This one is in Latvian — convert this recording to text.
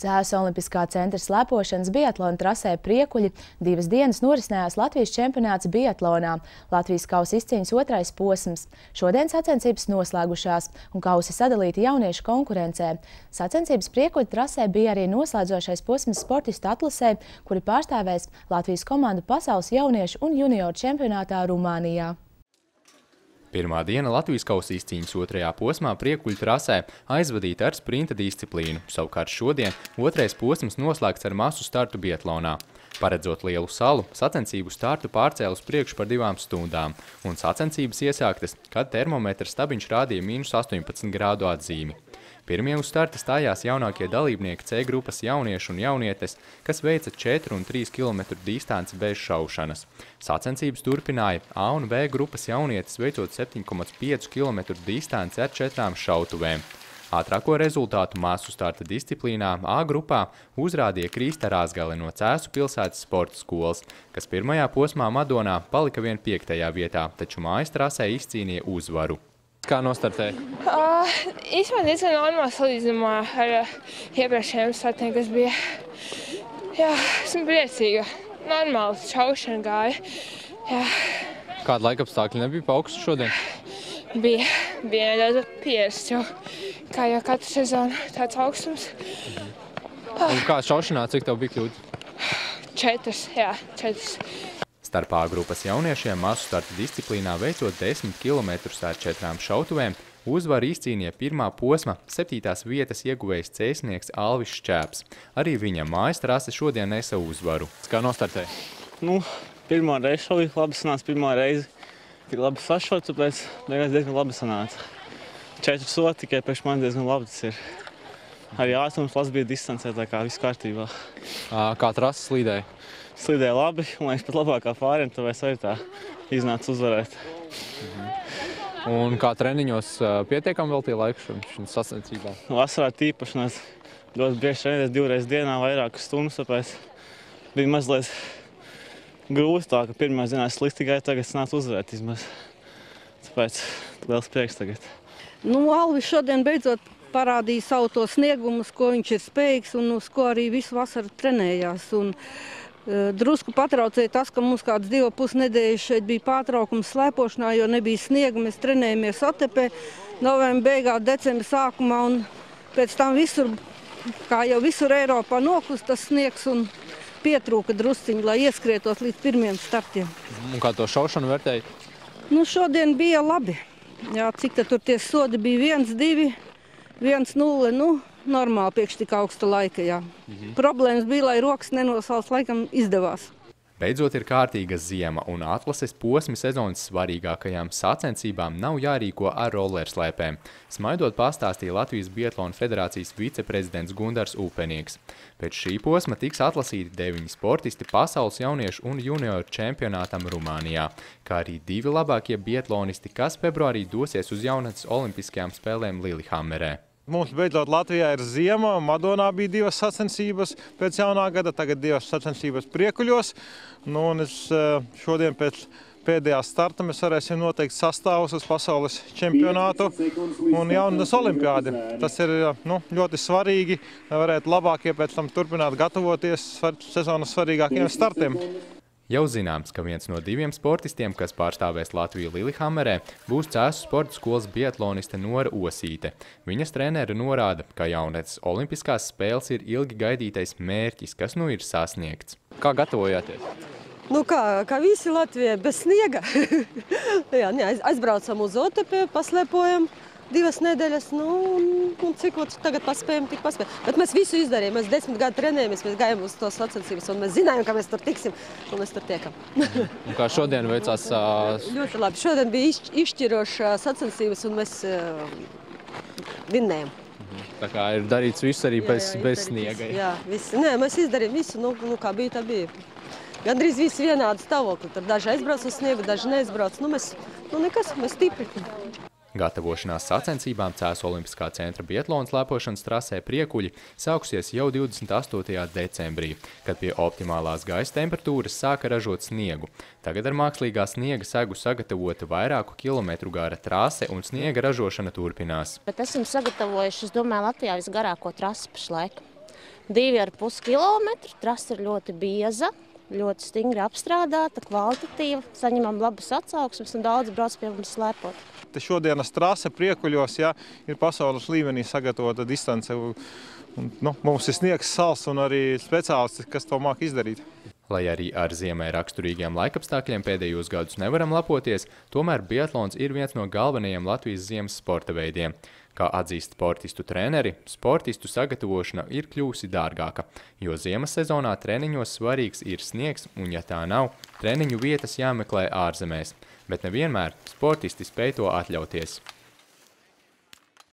Cēsu Olimpiskā centra slepošanas biatlona trasē Priekuļi 2 dienas norisinājās Latvijas čempionāts biatlonā, Latvijas kausa izcīņas 2. posms. Šodien sacensības noslēgušās un kausi sadalīti jauniešu konkurencē. Sacensības Priekuļu trasē bija arī noslēdzošais posms sportistu atlasē, kuri pārstāvēs Latvijas komandu pasaules jauniešu un junioru čempionātā Rumānijā. Pirmā diena Latvijas kausa izcīņas 2. posmā Priekuļu trasē aizvadīta ar sprinta disciplīnu. Savukārt šodien 2. posms noslēgts ar masu startu biatlonā. Paredzot lielu salu, sacensību startu pārcēla uz priekšu par 2 stundām, un sacensības iesāktas, kad termometra stabiņš rādīja -18 grādu atzīmi. Pirmie uz starta stājās jaunākie dalībnieki C grupas jaunieši un jaunietes, kas veica 4 un 3 km distanci bez šaušanas. Sacensības turpināja A un B grupas jaunietes veicot 7,5 km distanci ar 4 šautuvēm. Ātrāko rezultātu masu starta disciplīnā A grupā uzrādīja Krīsta Rāzgale no Cēsu pilsētas sporta skolas, kas pirmajā posmā Madonā palika vien 5. vietā, taču mājas trasē izcīnīja uzvaru. Kā nostartēja? Īstenībā diezgan normāli salīdzinājumā ar iepriekšējiem startiem, kas bija. Jā, esmu priecīga. Normāli šaušana gāja. Jā. Kāda laikapstākļa nebija pa augstu šodien? Bija nedaudz pierast, jo kā jau katru sezonu tāds augstums. Un kā šaušanā, cik tev bija kļūda? 4. Starp A grupas jauniešiem masu starta disciplīnā veicot 10 km ar 4 šautuvēm, uzvaru izcīnīja pirmā posma 7. vietas ieguvējs cēsnieks Alvis Šķēps. Arī viņam mājas trase šodien nesa uzvaru. Kā nostartēja? Pirmā reize šauju, labi sanāca pirmā reize. Tik labi sašauju, tāpēc beigās diezgan labi sanāca. 4 soli tikai priekš man diezgan labi tas ir. Arī ātrums labs bija distancē, tā kā viss kārtībā. Kā trasa slīdēja? Slīdēja labi, un liekas pat labākā pāriem, tāpēc arī tā iznāca uzvarēt. Un kā treniņos pietiekam vēl tie laiki šim sacensībām? Vasarā tīpaši mēs ļoti bieži trenēties 2 reizes dienā vairākas stundas, tāpēc bija mazliet grūti tā, ka pirmajā dienā slikti gāja, tagad sanāca uzvarēt izmaz. Tāpēc liels prieks tagad. Alvis šodien beidzot parādīja savu to sniegumu, uz ko viņš ir spējīgs un uz ko arī visu vasaru trenējās. Drusku patraucēja tas, ka mums kādas 2,5 nedēļas šeit bija pārtraukums slēpošanā, jo nebija sniega. Mēs trenējamies Otepē novembra beigā, decembra sākumā, un pēc tam visur, kā jau visur Eiropā, noklust tas sniegs un pietrūka drusciņi, lai ieskrietos līdz pirmiem startiem. Un kā to šaušanu vērtēja? Šodien bija labi. Jā, cik tad tur tie sodi bija 1-2, 1-0, normāli priekš tik augsta laika, jā. Problēmas bija, lai rokas nenosals, laikam izdevās. Beidzot ir kārtīga ziema, un atlases posmi sezonas svarīgākajām sacensībām nav jārīko ar rollerslēpēm. Smaidot pastāstīja Latvijas Biatlona federācijas viceprezidents Gundars Upenieks. Pēc šī posma tiks atlasīti 9 sportisti pasaules jauniešu un junioru čempionātam Rumānijā, kā arī 2 labākie biatlonisti, kas februārī dosies uz jaunatnes olimpiskajām spēlēm Lillehammerē. Mums beidzot Latvijā ir ziema, Madonā bija 2 sacensības pēc jaunā gada, tagad 2 sacensības Priekuļos. Un šodien pēc pēdējā starta mēs varēsim noteikt sastāvus uz pasaules čempionātu un jaunatnes olimpiādi. Tas ir ļoti svarīgi, lai varētu labākie pēc tam turpināt gatavoties sezonas svarīgākiem startiem. Jau zināms, ka viens no 2 sportistiem, kas pārstāvēs Latviju Lillehammerē, būs Cēsu sporta skolas biatloniste Nora Osīte. Viņas treneri norāda, ka jaunatnes olimpiskās spēles ir ilgi gaidītais mērķis, kas nu ir sasniegts. Kā gatavojāties? Kā visi Latvijai bez sniega. Aizbraucam uz Otepē, paslēpojam 2 nedēļas, un cik tagad paspējam, tik paspējam. Bet mēs visu izdarījām, mēs 10 gadu trenējamies, mēs gājām uz to sacensības, un mēs zinājām, ka mēs tur tiksim, un mēs tur tiekam. Un kā šodien veicās? Ļoti labi. Šodien bija izšķiroša sacensības, un mēs vinnējam. Tā kā ir darīts viss arī bez sniega. Jā, viss. Nē, mēs izdarījām visu, kā bija, tā bija. Gandrīz visi vienādi stāvokli. Tur daži aizbrauc uz sniegu, daži neaizbrauc. Mēs stipri. Gatavošanās sacensībām Cēsu Olimpiskā centra biatlona slēpošanas trasē Priekuļi sākusies jau 28. decembrī, kad pie optimālās gaisa temperatūras sāka ražot sniegu. Tagad ar mākslīgā sniega segu sagatavota vairāku kilometru gara trase un sniega ražošana turpinās. Bet esam sagatavojuši, es domāju, Latvijā visgarāko trasi pašlaik. 2,5 kilometri. Trasa ir ļoti bieza, ļoti stingri apstrādāta, kvalitatīva. Saņemam labas atsauksmes un daudz brauc pie mums slēpot. Šodienas trase Priekuļos ir pasaules līmenī sagatavota distance. Mums ir sniegs, sals un arī speciālisti, kas to māk izdarīt. Lai arī ar ziemai raksturīgiem laikapstākļiem pēdējos gadus nevaram lepoties, tomēr biatlons ir viens no galvenajiem Latvijas ziemas sporta veidiem. Kā atzīst sportistu treneri, sportistu sagatavošana ir kļūsi dārgāka, jo ziemas sezonā treniņos svarīgs ir sniegs un, ja tā nav, treniņu vietas jāmeklē ārzemēs, bet nevienmēr sportisti spēj to atļauties.